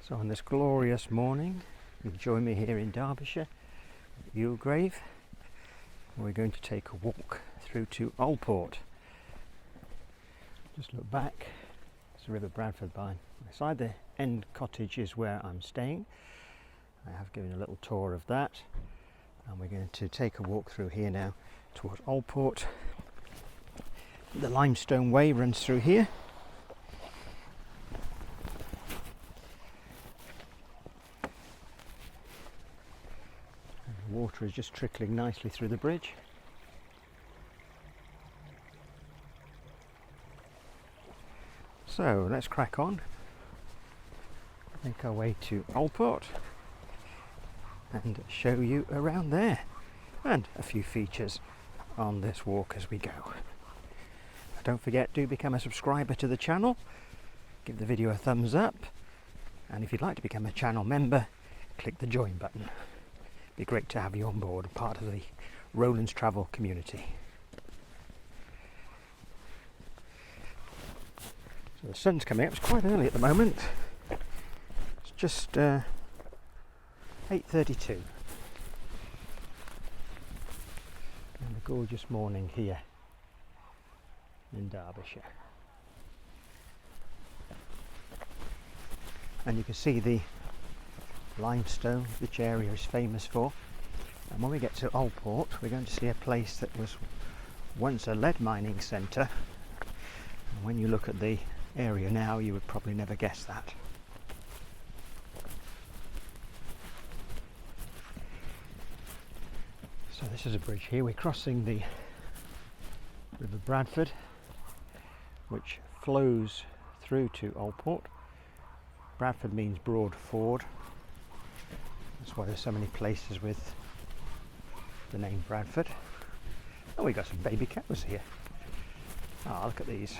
So on this glorious morning, you join me here in Derbyshire, Youlgreave. We're going to take a walk through to Alport. Just look back, it's the Rivers Bradford by. Beside the end cottage is where I'm staying. I have given a little tour of that, and we're going to take a walk through here now towards Alport. The limestone way runs through here. The water is just trickling nicely through the bridge. So let's crack on, make our way to Alport and show you around there and a few features on this walk as we go. Don't forget, do become a subscriber to the channel, give the video a thumbs up, and if you'd like to become a channel member, click the join button. It'd be great to have you on board, part of the Rowlands Travel community. So the sun's coming up, it's quite early at the moment. It's just 8:32. And a gorgeous morning here in Derbyshire. And you can see the limestone which area is famous for. And when we get to Alport, we're going to see a place that was once a lead mining centre. And when you look at the area now, you would probably never guess that. So this is a bridge here. We're crossing the River Bradford, which flows through to Alport. Bradford means broad ford. That's why there's so many places with the name Bradford. Oh, we got some baby cows here. Ah, look at these.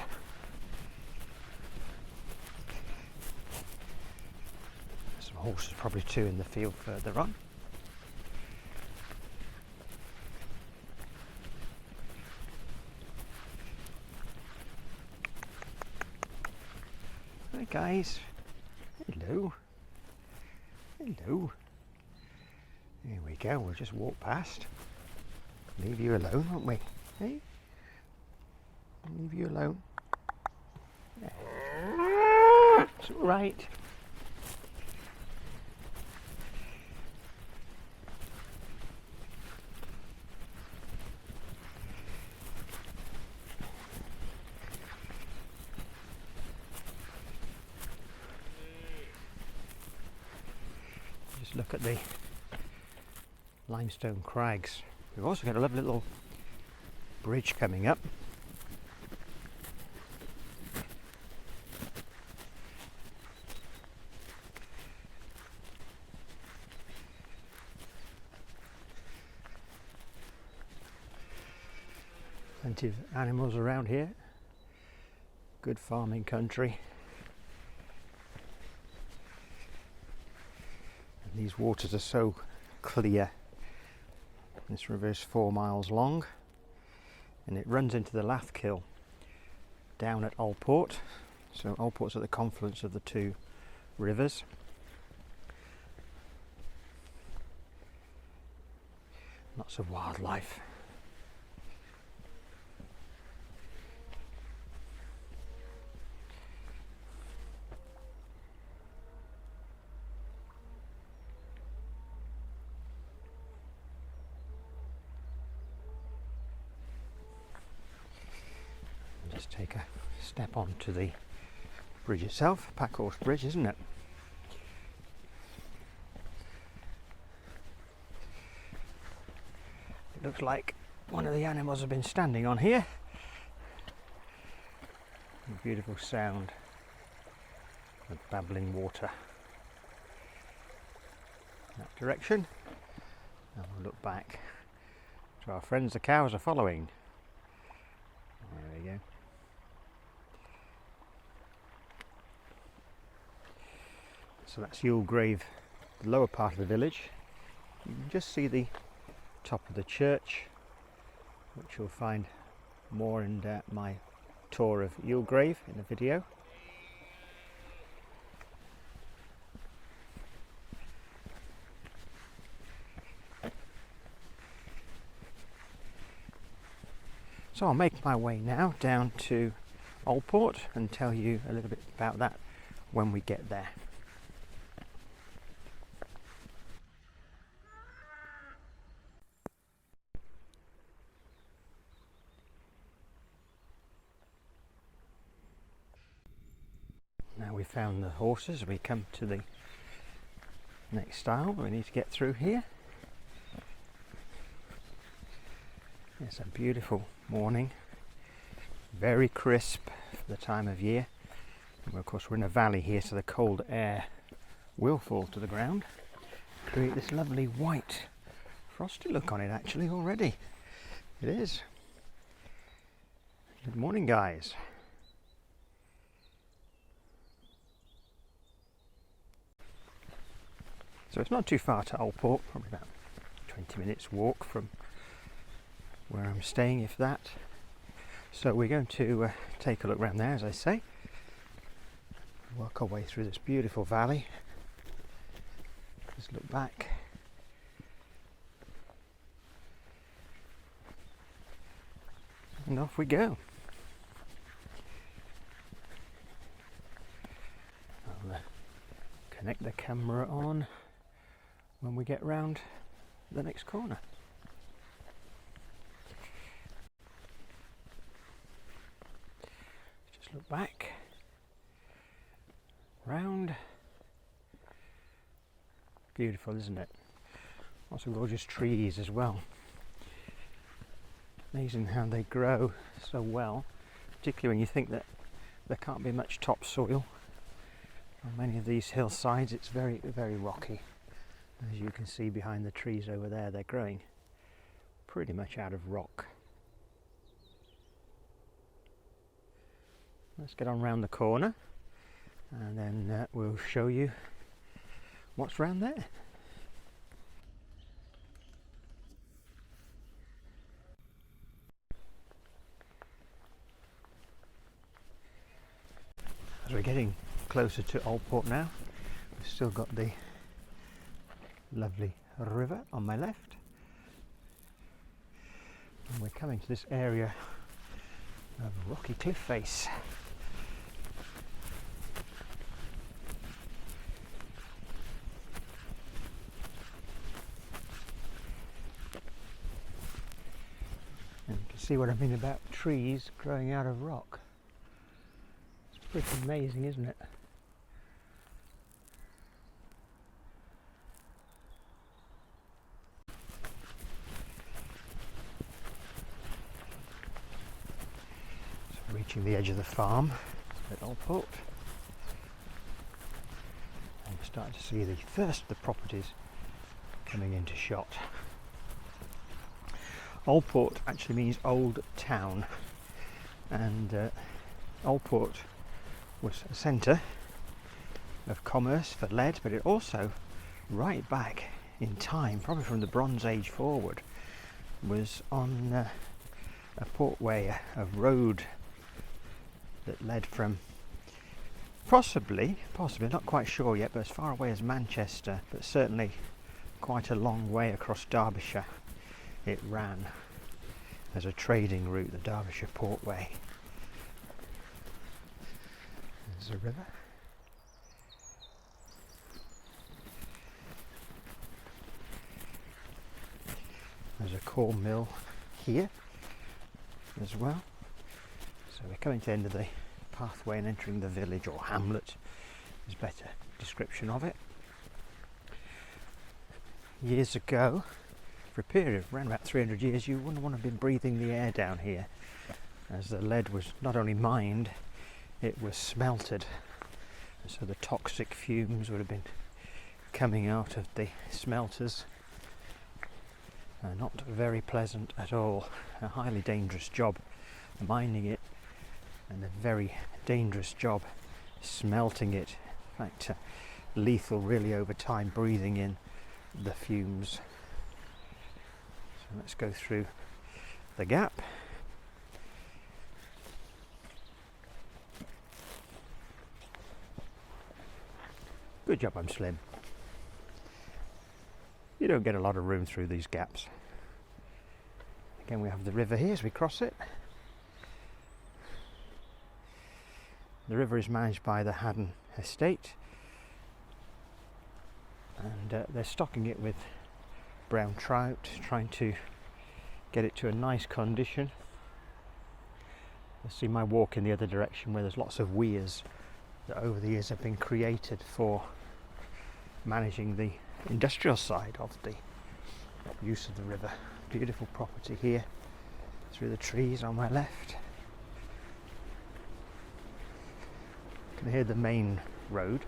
Some horses, probably too, in the field further on. Hi guys. Hello. Hello. Here we go, we'll just walk past. Leave you alone, won't we? Hey? Leave you alone. It's all right. Just look at the limestone crags. We've also got a lovely little bridge coming up. Plenty of animals around here. Good farming country. And these waters are so clear. This river is 4 miles long and it runs into the Lathkill down at Alport. So Alport's at the confluence of the two rivers. Lots of wildlife. Just take a step onto the bridge itself, Packhorse Bridge, isn't it? It looks like one of the animals have been standing on here. A beautiful sound of babbling water. That direction, and we'll look back to our friends the cows are following. There we go. So that's Youlgreave, the lower part of the village. You can just see the top of the church, which you'll find more in my tour of Youlgreave in the video. So I'll make my way now down to Alport and tell you a little bit about that when we get there. Now we've found the horses, we come to the next stile we need to get through here. It's a beautiful morning, very crisp for the time of year. And of course we're in a valley here, so the cold air will fall to the ground, create this lovely white frosty look on it actually already. It is. Good morning, guys. So it's not too far to Alport, probably about 20 minutes walk from where I'm staying, if that. So we're going to take a look around there, as I say. Work our way through this beautiful valley. Just look back. And off we go. I'll connect the camera on when we get round the next corner. Just look back, round. Beautiful, isn't it? Lots of gorgeous trees as well. Amazing how they grow so well, particularly when you think that there can't be much topsoil. On many of these hillsides it's very, very rocky. As you can see behind the trees over there, they're growing pretty much out of rock. Let's get on round the corner and then we'll show you what's round there. As we're getting closer to Alport now, we've still got the lovely river on my left, and we're coming to this area of rocky cliff face. And you can see what I mean about trees growing out of rock. It's pretty amazing, isn't it? Reaching the edge of the farm at Alport, and we're starting to see the first of the properties coming into shot. Alport actually means old town, and Alport was a centre of commerce for lead, but it also, right back in time, probably from the Bronze Age forward, was on a portway, a road that led from possibly, not quite sure yet, but as far away as Manchester, but certainly quite a long way across Derbyshire. It ran as a trading route, the Derbyshire Portway. There's a river. There's a coal mill here as well. So we're coming to the end of the pathway and entering the village, or hamlet is a better description of it. Years ago, for a period of around about 300 years, you wouldn't want to have been breathing the air down here, as the lead was not only mined, it was smelted. And so the toxic fumes would have been coming out of the smelters. Not very pleasant at all. A highly dangerous job mining it, and a very dangerous job smelting it. In fact, lethal really over time, breathing in the fumes. So let's go through the gap. Good job I'm slim. You don't get a lot of room through these gaps. Again, we have the river here as we cross it. The river is managed by the Haddon Estate, and they're stocking it with brown trout, trying to get it to a nice condition. You'll see my walk in the other direction where there's lots of weirs that over the years have been created for managing the industrial side of the use of the river. Beautiful property here through the trees on my left. You can hear the main road.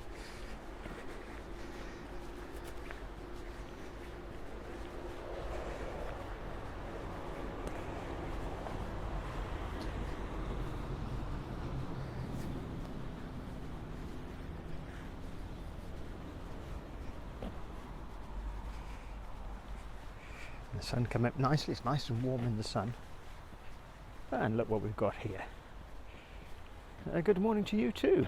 The sun came up nicely, it's nice and warm in the sun. And look what we've got here. Good morning to you too.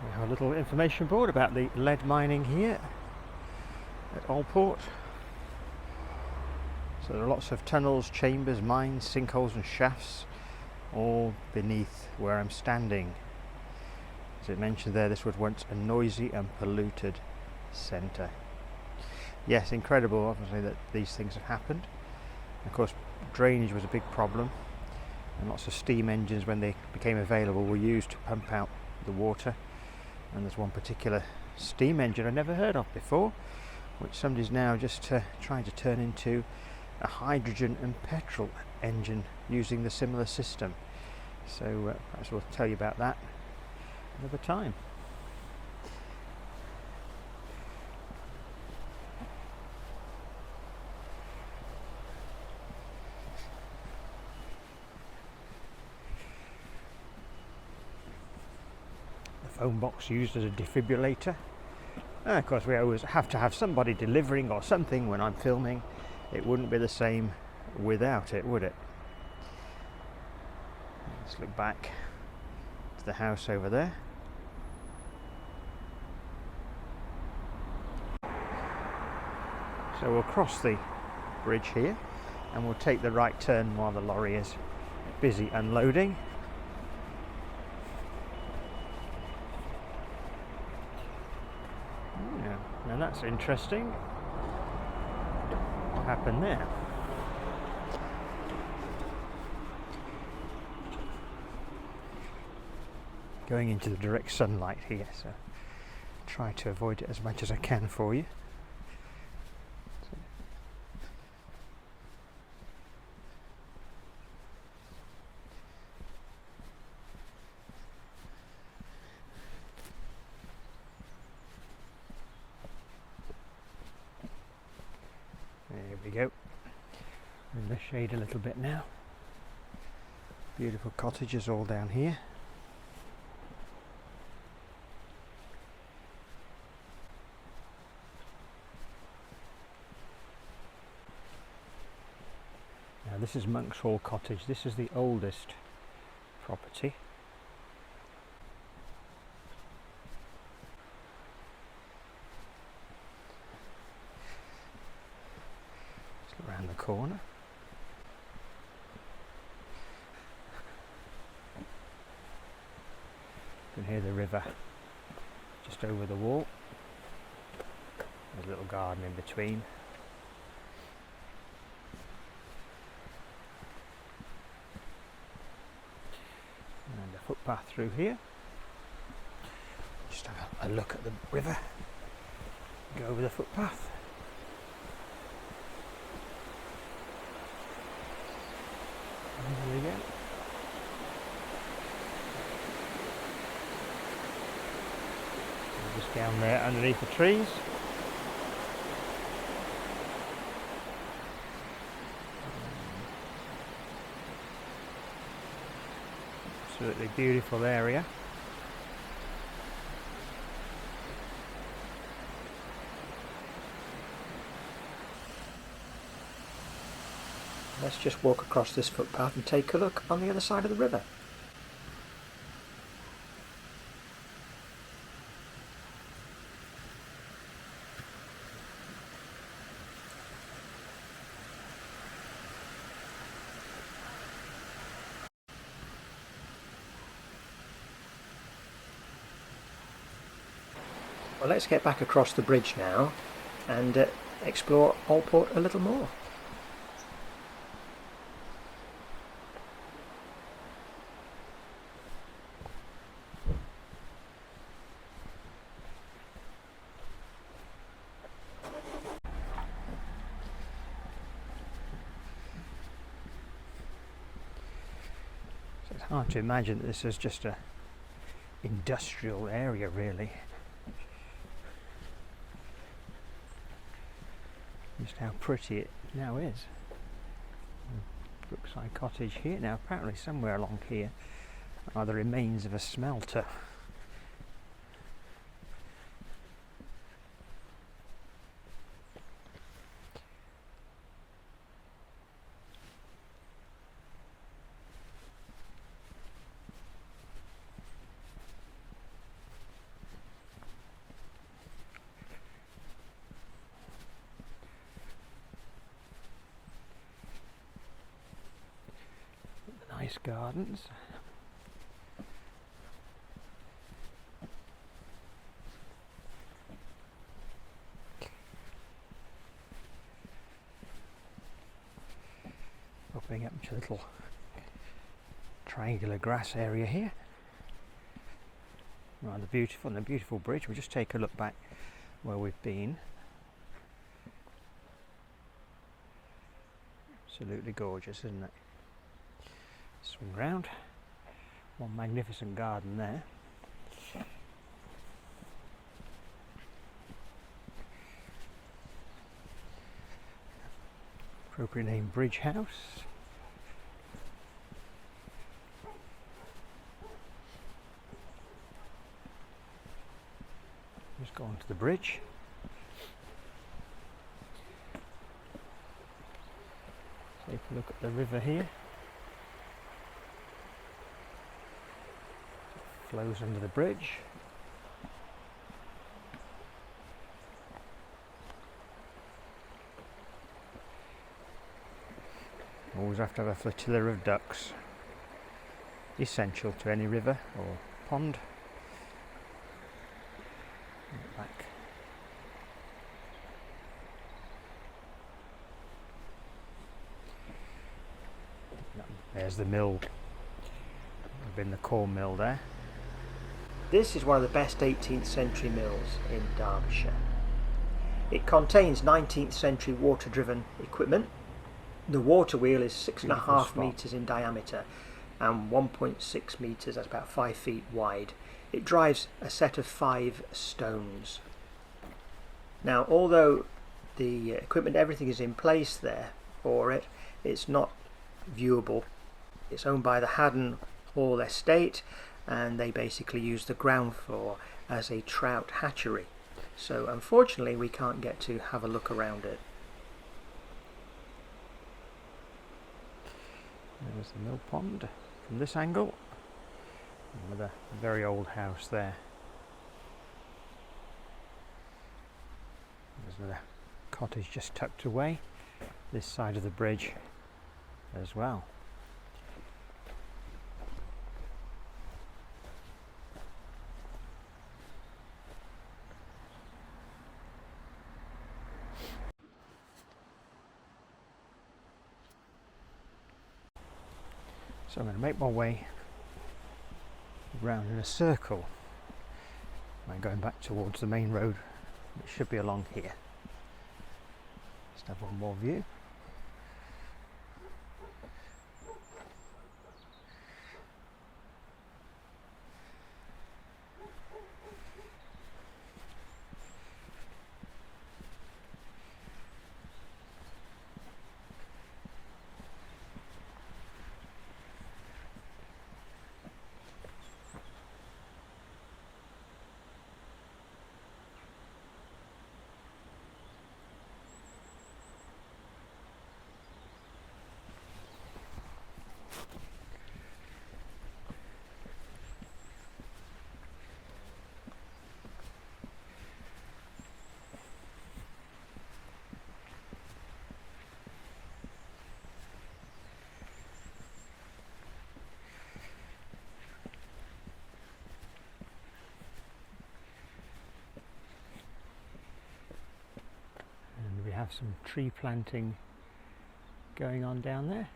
We have a little information board about the lead mining here at Alport. So there are lots of tunnels, chambers, mines, sinkholes and shafts all beneath where I'm standing. As it mentioned there, this was once a noisy and polluted centre. Yes, incredible obviously that these things have happened. Of course, drainage was a big problem, and lots of steam engines, when they became available, were used to pump out the water. And there's one particular steam engine I never heard of before, which somebody's now just trying to turn into a hydrogen and petrol engine using the similar system. So perhaps we'll tell you about that another time. Phone box used as a defibrillator. And of course we always have to have somebody delivering or something when I'm filming. It wouldn't be the same without it, would it? Let's look back to the house over there. So we'll cross the bridge here and we'll take the right turn while the lorry is busy unloading. Now that's interesting. What happened there? Going into the direct sunlight here, so try to avoid it as much as I can for you. There we go. In the shade a little bit now. Beautiful cottages all down here. Now this is Monk's Hall Cottage. This is the oldest property. Around the corner. You can hear the river just over the wall. There's a little garden in between. And a footpath through here. Just have a look at the river. Go over the footpath. There we go. Just down there underneath the trees. Absolutely beautiful area. Let's just walk across this footpath and take a look on the other side of the river. Well, let's get back across the bridge now and explore Alport a little more. So it's hard to imagine that this is just a industrial area, really. Just how pretty it now is. Brookside Cottage here. Now apparently somewhere along here are the remains of a smelter. Nice gardens. Opening up to a little triangular grass area here. Rather beautiful, and a beautiful bridge. We'll just take a look back where we've been. Absolutely gorgeous, isn't it? Swing round. One magnificent garden there. Appropriate name, Bridge House. Just go onto the bridge. Take a look at the river here. Flows under the bridge. Always have to have a flotilla of ducks. Essential to any river or pond. Back. There's the mill. There's been the corn mill there. This is one of the best 18th century mills in Derbyshire. It contains 19th century water driven equipment. The water wheel is 6.5 metres in diameter and 1.6 metres, that's about 5 feet wide. It drives a set of 5 stones. Now, although the equipment, everything is in place there for it, it's not viewable. It's owned by the Haddon Hall Estate, and they basically use the ground floor as a trout hatchery. So unfortunately we can't get to have a look around it. There's the mill pond from this angle, with a very old house there. There's another cottage just tucked away this side of the bridge as well. So I'm going to make my way round in a circle. I'm going back towards the main road, which should be along here. Just have one more view. have some tree planting going on down there.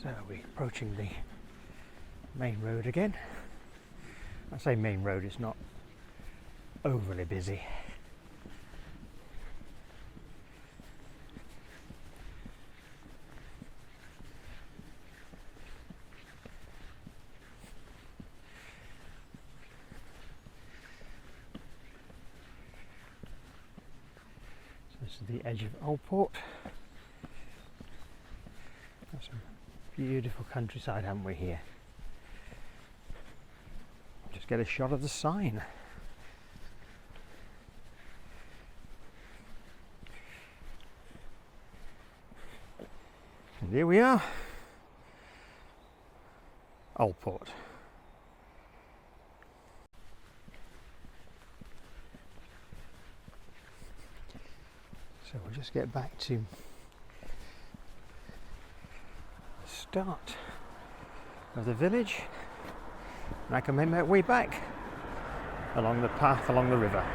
So we're approaching the main road again. I say main road, it's not overly busy. This is the edge of Alport. Got some beautiful countryside, haven't we, here? Just get a shot of the sign. And here we are, Alport. So we'll just get back to the start of the village, and I can make my way back along the path along the river.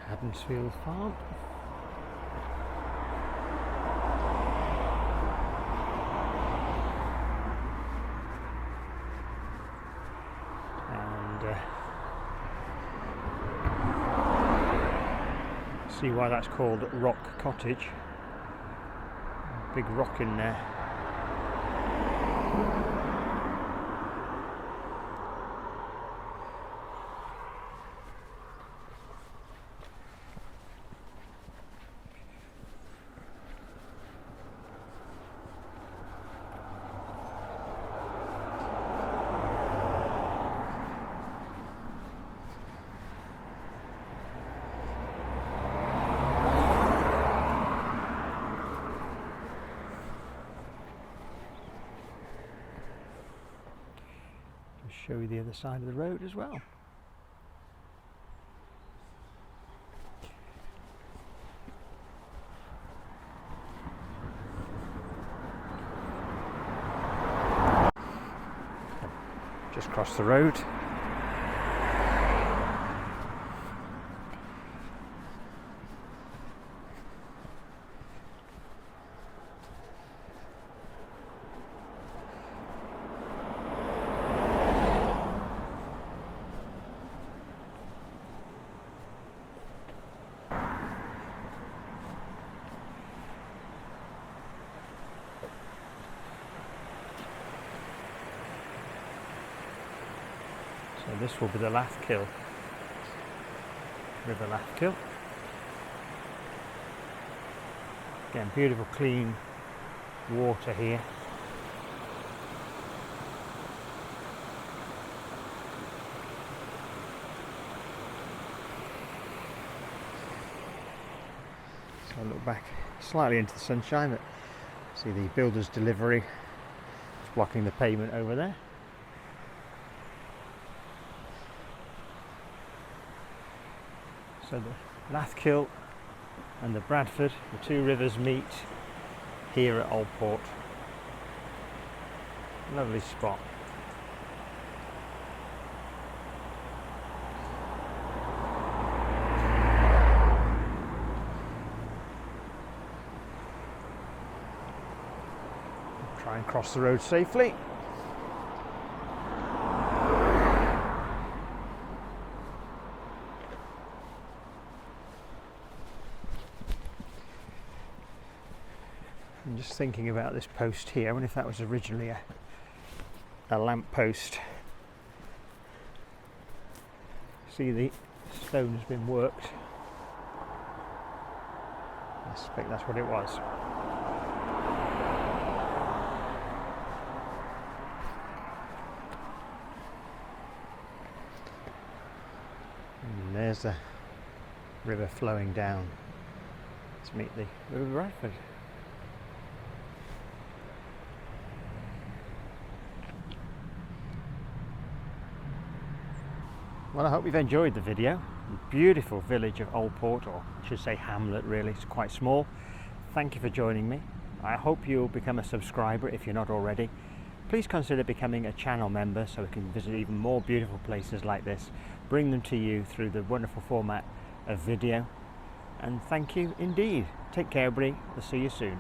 Haddonsfield Farm. And see why that's called Rock Cottage. Big rock in there. Show you the other side of the road as well. Just cross the road. So this will be the Lathkill, River Lathkill. Again, beautiful clean water here. So I look back slightly into the sunshine, but see the builder's delivery is blocking the pavement over there. So the Lathkill and the Bradford, the two rivers meet here at Alport. Lovely spot. Try and cross the road safely. I'm just thinking about this post here. I wonder if that was originally a lamp post. See, the stone has been worked. I suspect that's what it was. And there's the river flowing down Let's meet the River Bradford. Well, I hope you've enjoyed the video. The beautiful village of Alport, or I should say hamlet really, it's quite small. Thank you for joining me. I hope you'll become a subscriber if you're not already. Please consider becoming a channel member so we can visit even more beautiful places like this, bring them to you through the wonderful format of video. And thank you indeed. Take care, everybody. We'll see you soon.